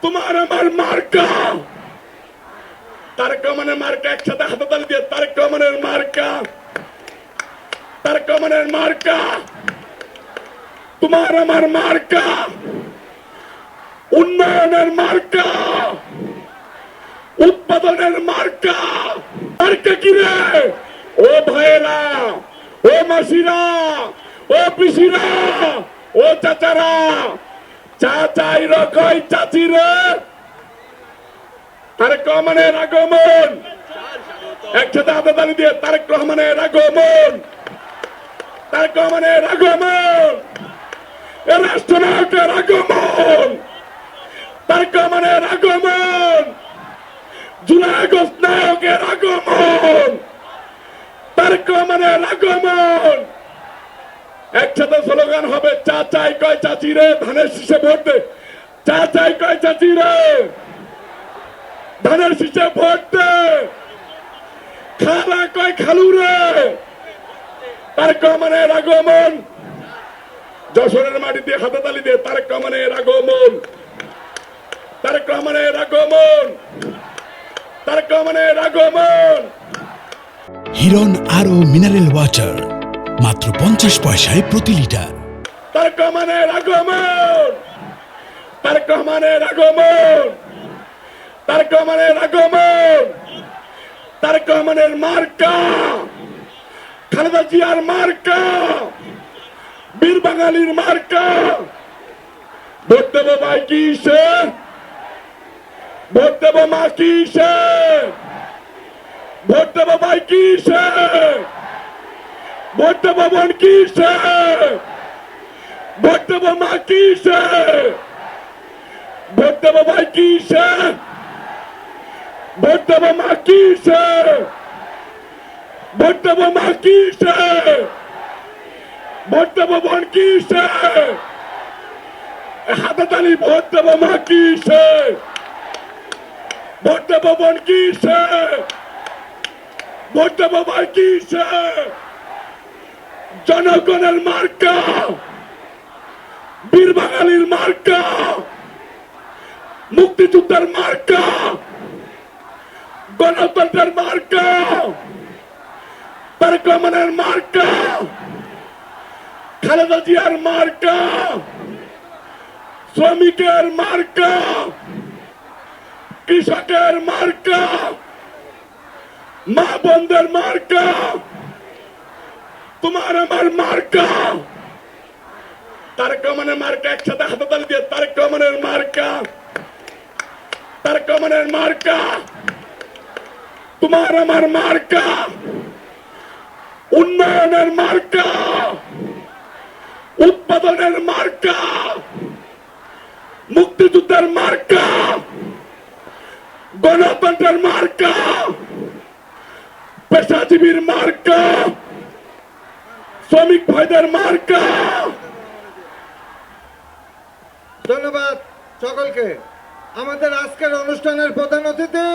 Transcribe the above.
তোমার আমার মার্কা তারেক রহমানের মার্কা একসাথে হাততালি দিয়ে তারেক রহমানের মার্কা তারেক রহমানের মার্কা তোমার আমার মার্কা উন্নয়নের মার্কা উৎপাদনের মার্কা মার্কা কিরে ও ভাইয়েরা ও মাসিরা ও পিসিরা ও চাচারা চাচাইর কই চাচিরে তারেক রহমানের আগমন একসাথে হাততালি দিয়ে তারেক রহমানের আগমন তারেক রহমানের আগমন এ রাষ্ট্রনায়কের আগমন তারেক রহমানের আগমন জুলাই আগস্ট নায়কের আগমন তারেক রহমানের আগমন একসাথে স্লোগান হবে চা চাই কয় চাচি রে ধানের শীষে ভোট দে চা চাই কয় চাচি রে ধানের শীষে ভোট দে খালা কয় খালু রে তারেক রহমানের আগমন যশোরের মাটিতে হাততালি দিয়ে তারেক রহমানের আগমন তারেক রহমানের আগমন তারেক রহমানের আগমন হিরন আরো মিনারেল ওয়াটার মাত্র 50 পয়সায় প্রতি লিটার। তারেক রহমানের আগমন তারেক রহমানের আগমন তারেক রহমানের আগমন তারেক রহমানের মার্কা খালেদা জিয়ার মার্কা বীর বাঙালির মার্কা ভোট দেবো ভাই কিসে ভোট দেবো মা কিসে ভোট দেবো ভাই কিসে ভোট দেবো বোন কিসে ভোট দেবো মা কিসে ভোট দেবো ভাই কিসে ভোট দেবো মা কিসে ভোট দেবো মা কিসে ভোট দেবো বোন কিসে হাততালি ভোট দেবো মা কিসে ভোট দেবো বোন কিসে ভোট দেবো ভাই কিসে জনগণের মার্কা বীর বাঙালির মার্কা মুক্তিযুদ্ধের মার্কা গণতন্ত্রের মার্কা তারেক রহমানের মার্কা খালেদা জিয়ার মার্কা শ্রমিকের মার্কা কৃষকের মার্কা মা বোনদের মার্কা তোমার আমার মার্কা তারেক রহমানের মার্কা একসাথে হাততালি দিয়ে তারেক রহমানের মার্কা তারেক রহমানের মার্কা তোমার আমার মার্কা উন্নয়নের মার্কা উৎপাদনের মার্কা মুক্তিযুদ্ধের মার্কা গণতন্ত্রের মার্কা পেশাজীবীর মার্কা শ্রমিক ভাইদের মার্কা। ধন্যবাদ সকলকে। আমাদের আজকের অনুষ্ঠানের প্রধান অতিথি